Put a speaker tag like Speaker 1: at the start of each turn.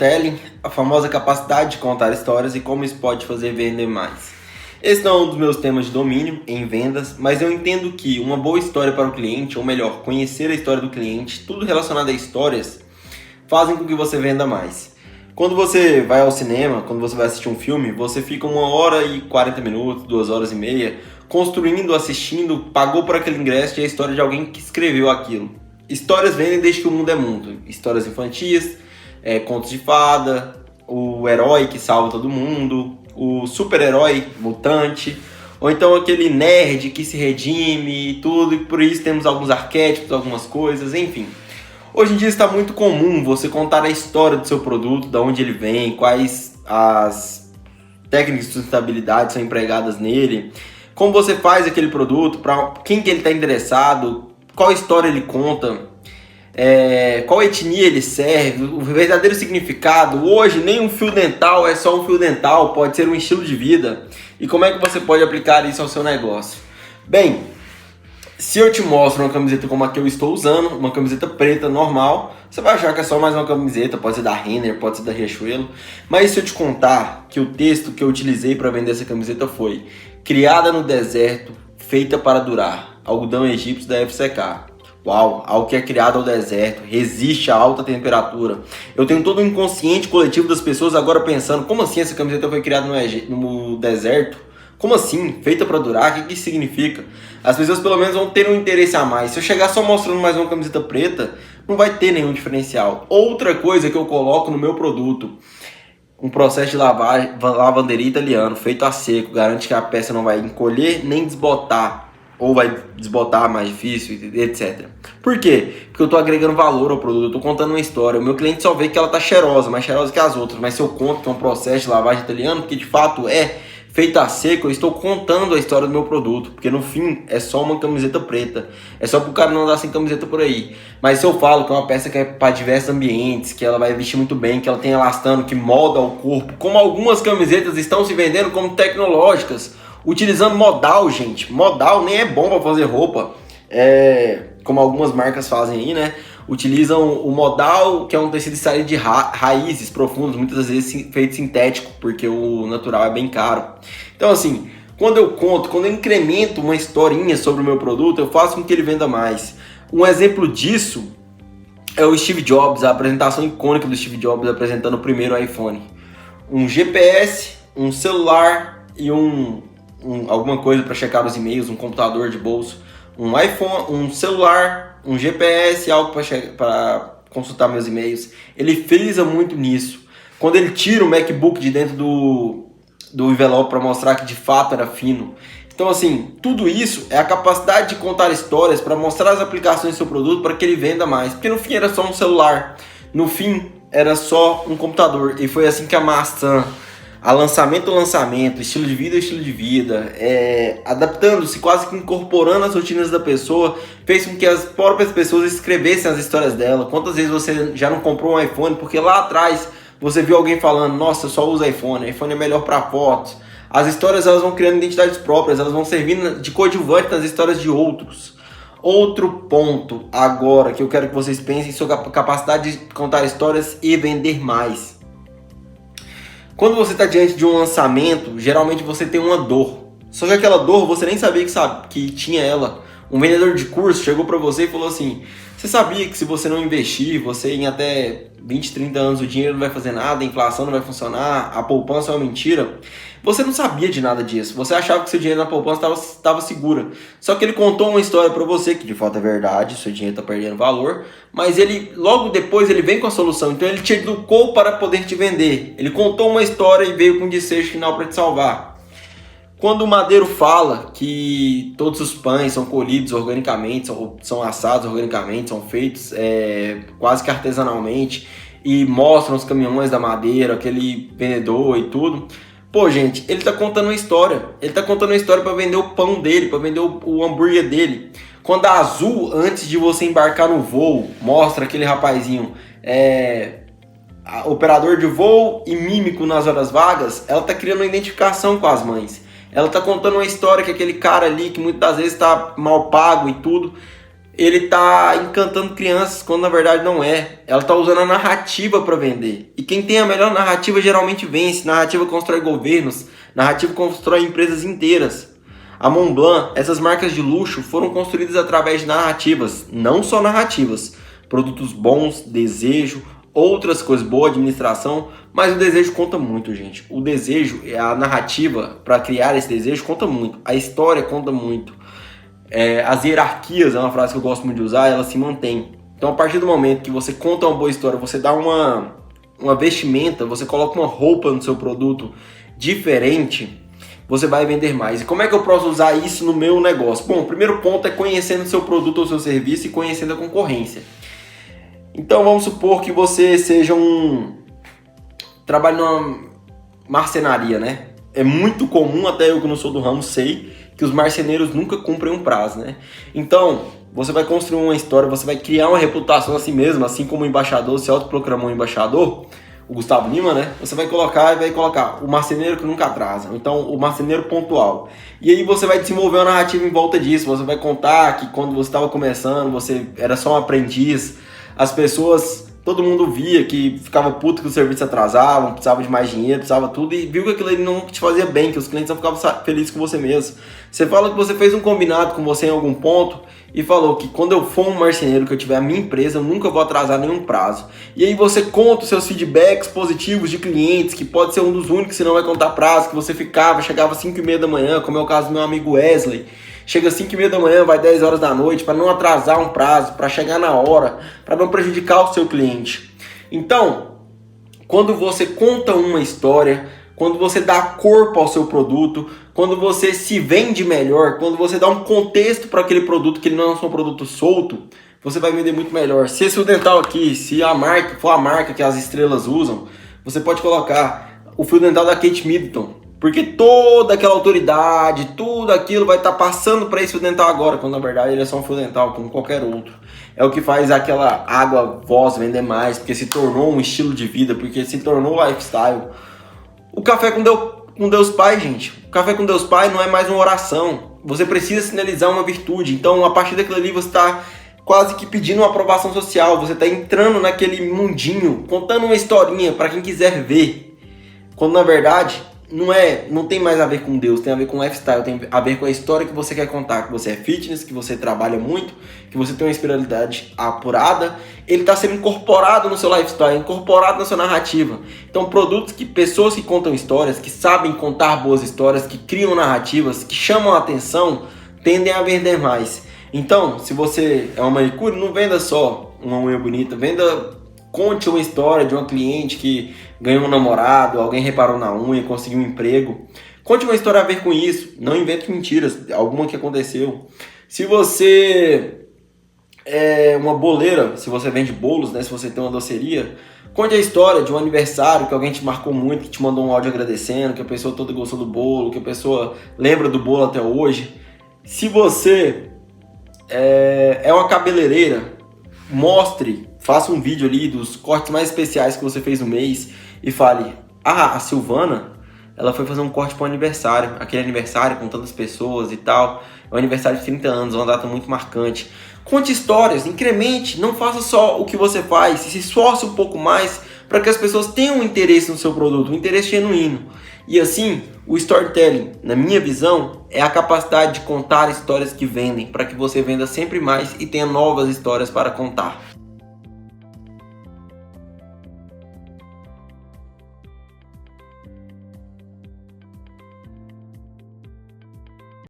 Speaker 1: Storytelling, a famosa capacidade de contar histórias e como isso pode fazer vender mais. Esse não é um dos meus temas de domínio em vendas, mas eu entendo que uma boa história para o cliente, ou melhor, conhecer a história do cliente, tudo relacionado a histórias, fazem com que você venda mais. Quando você vai ao cinema, quando você vai assistir um filme, você fica 1h40 minutos, 2h30, construindo, assistindo, pagou por aquele ingresso e é a história de alguém que escreveu aquilo. Histórias vendem desde que o mundo é mundo. Histórias infantis, contos de fada, o herói que salva todo mundo, o super-herói mutante, ou então aquele nerd que se redime e tudo, e por isso temos alguns arquétipos, algumas coisas, enfim. Hoje em dia está muito comum você contar a história do seu produto, de onde ele vem, quais as técnicas de sustentabilidade são empregadas nele, como você faz aquele produto, para quem que ele está interessado, qual história ele conta, qual etnia ele serve, o verdadeiro significado. Hoje nem um fio dental é só um fio dental, pode ser um estilo de vida. E como é que você pode aplicar isso ao seu negócio? Bem, se eu te mostro uma camiseta como a que eu estou usando, uma camiseta preta normal, você vai achar que é só mais uma camiseta, pode ser da Renner, pode ser da Riachuelo. Mas se eu te contar que o texto que eu utilizei para vender essa camiseta foi: criada no deserto, feita para durar, algodão egípcio da FCK. Uau, algo que é criado ao deserto, resiste a alta temperatura. Eu tenho todo o inconsciente coletivo das pessoas agora pensando: como assim essa camiseta foi criada no deserto? Como assim? Feita para durar? O que isso significa? As pessoas pelo menos vão ter um interesse a mais. Se eu chegar só mostrando mais uma camiseta preta, não vai ter nenhum diferencial. Outra coisa que eu coloco no meu produto: um processo de lavanderia italiano, feito a seco, garante que a peça não vai encolher nem desbotar, ou vai desbotar mais difícil, etc. Por quê? Porque eu estou agregando valor ao produto, eu estou contando uma história. O meu cliente só vê que ela está cheirosa, mais cheirosa que as outras, mas se eu conto que é um processo de lavagem italiano, que de fato é feito a seco, eu estou contando a história do meu produto, porque no fim é só uma camiseta preta, é só para o cara não andar sem camiseta por aí. Mas se eu falo que é uma peça que é para diversos ambientes, que ela vai vestir muito bem, que ela tem elastano, que molda o corpo, como algumas camisetas estão se vendendo como tecnológicas, utilizando modal, gente. Modal nem é bom para fazer roupa, como algumas marcas fazem aí, né? Utilizam o modal, que é um tecido extraído de raízes profundas, muitas vezes feito sintético, porque o natural é bem caro. Então assim, quando eu incremento uma historinha sobre o meu produto, eu faço com que ele venda mais. Um exemplo disso é o Steve Jobs, a apresentação icônica do Steve Jobs apresentando o primeiro iPhone. Um GPS, um celular e alguma coisa para checar os e-mails, um computador de bolso, um iPhone, um celular, um GPS, algo para consultar meus e-mails. Ele frisa muito nisso. Quando ele tira o MacBook de dentro do envelope para mostrar que de fato era fino. Então assim, tudo isso é a capacidade de contar histórias para mostrar as aplicações do seu produto para que ele venda mais. Porque no fim era só um celular, no fim era só um computador. E foi assim que a maçã, a lançamento, estilo de vida, adaptando-se, quase que incorporando as rotinas da pessoa, fez com que as próprias pessoas escrevessem as histórias dela. Quantas vezes você já não comprou um iPhone porque lá atrás você viu alguém falando: nossa, eu só uso iPhone é melhor para fotos. As histórias, elas vão criando identidades próprias, elas vão servindo de coadjuvante nas histórias de outros. Outro ponto agora que eu quero que vocês pensem sobre a capacidade de contar histórias e vender mais. Quando você está diante de um lançamento, geralmente você tem uma dor. Só que aquela dor você nem sabia que tinha ela. Um vendedor de curso chegou para você e falou assim: você sabia que se você não investir, você em até 20, 30 anos o dinheiro não vai fazer nada, a inflação não vai funcionar, a poupança é uma mentira? Você não sabia de nada disso. Você achava que seu dinheiro na poupança estava segura. Só que ele contou uma história para você que de fato é verdade, seu dinheiro está perdendo valor, mas ele logo depois ele vem com a solução. Então ele te educou para poder te vender. Ele contou uma história e veio com um desfecho final para te salvar. Quando o Madeiro fala que todos os pães são colhidos organicamente, são assados organicamente, são feitos quase que artesanalmente, e mostram os caminhões da Madeira, aquele vendedor e tudo. Pô, gente, ele tá contando uma história. Ele tá contando uma história para vender o pão dele, para vender o hambúrguer dele. Quando a Azul, antes de você embarcar no voo, mostra aquele rapazinho operador de voo e mímico nas horas vagas, ela tá criando uma identificação com as mães. Ela tá contando uma história que aquele cara ali, que muitas vezes tá mal pago e tudo, ele tá encantando crianças quando na verdade não é. Ela tá usando a narrativa para vender. E quem tem a melhor narrativa geralmente vence. Narrativa constrói governos, narrativa constrói empresas inteiras. A Montblanc, essas marcas de luxo foram construídas através de narrativas, não só narrativas. Produtos bons, desejo, outras coisas, boa administração, mas o desejo conta muito, gente. O desejo, a narrativa para criar esse desejo conta muito. A história conta muito. As hierarquias, é uma frase que eu gosto muito de usar, ela se mantém. Então, a partir do momento que você conta uma boa história, você dá uma vestimenta, você coloca uma roupa no seu produto diferente, você vai vender mais. E como é que eu posso usar isso no meu negócio? Bom, o primeiro ponto é conhecendo o seu produto ou seu serviço e conhecendo a concorrência. Então, vamos supor que você seja trabalhe numa marcenaria, né? É muito comum, até eu que não sou do ramo sei, que os marceneiros nunca cumprem um prazo, né? Então, você vai construir uma história, você vai criar uma reputação a si mesmo, assim como o embaixador, se autoproclamou um embaixador, o Gustavo Lima, né? Você vai colocar o marceneiro que nunca atrasa, então o marceneiro pontual. E aí você vai desenvolver uma narrativa em volta disso, você vai contar que quando você estava começando, você era só um aprendiz, as pessoas... Todo mundo via que ficava puto que os serviços atrasavam, precisava de mais dinheiro, precisava tudo, e viu que aquilo ali não te fazia bem, que os clientes não ficavam felizes com você mesmo. Você fala que você fez um combinado com você em algum ponto e falou que quando eu for um marceneiro, que eu tiver a minha empresa, eu nunca vou atrasar nenhum prazo. E aí você conta os seus feedbacks positivos de clientes, que pode ser um dos únicos que não vai contar prazo, que você chegava às 5h30 da manhã, como é o caso do meu amigo Wesley. Chega às 5h30 da manhã, vai 10 horas da noite, para não atrasar um prazo, para chegar na hora, para não prejudicar o seu cliente. Então, quando você conta uma história, quando você dá corpo ao seu produto, quando você se vende melhor, quando você dá um contexto para aquele produto, que ele não é só um produto solto, você vai vender muito melhor. Se esse fio dental aqui, se a marca for a marca que as estrelas usam, você pode colocar o fio dental da Kate Middleton. Porque toda aquela autoridade, tudo aquilo vai estar passando para esse fio dental agora, quando na verdade ele é só um fio dental, como qualquer outro. É o que faz aquela água voz vender mais, porque se tornou um estilo de vida, porque se tornou lifestyle. O café com Deus Pai, gente. O café com Deus Pai não é mais uma oração. Você precisa sinalizar uma virtude. Então, a partir daquilo ali, você está quase que pedindo uma aprovação social. Você está entrando naquele mundinho, contando uma historinha para quem quiser ver. Quando na verdade... Não tem mais a ver com Deus, tem a ver com lifestyle, tem a ver com a história que você quer contar, que você é fitness, que você trabalha muito, que você tem uma espiritualidade apurada, ele está sendo incorporado no seu lifestyle, incorporado na sua narrativa. Então pessoas que contam histórias, que sabem contar boas histórias, que criam narrativas, que chamam a atenção, tendem a vender mais. Então, se você é uma manicure, não venda só uma unha bonita, conte uma história de uma cliente que ganhou um namorado, alguém reparou na unha, conseguiu um emprego. Conte uma história a ver com isso. Não invente mentiras, alguma que aconteceu. Se você é uma boleira, se você vende bolos, né, se você tem uma doceria, conte a história de um aniversário que alguém te marcou muito, que te mandou um áudio agradecendo, que a pessoa toda gostou do bolo, que a pessoa lembra do bolo até hoje. Se você é uma cabeleireira, faça um vídeo ali dos cortes mais especiais que você fez no mês e fale, a Silvana, ela foi fazer um corte para um aniversário, aquele aniversário com tantas pessoas e tal, é um aniversário de 30 anos, uma data muito marcante. Conte histórias, incremente, não faça só o que você faz, se esforce um pouco mais para que as pessoas tenham um interesse no seu produto, um interesse genuíno. E assim, o storytelling, na minha visão, é a capacidade de contar histórias que vendem, para que você venda sempre mais e tenha novas histórias para contar.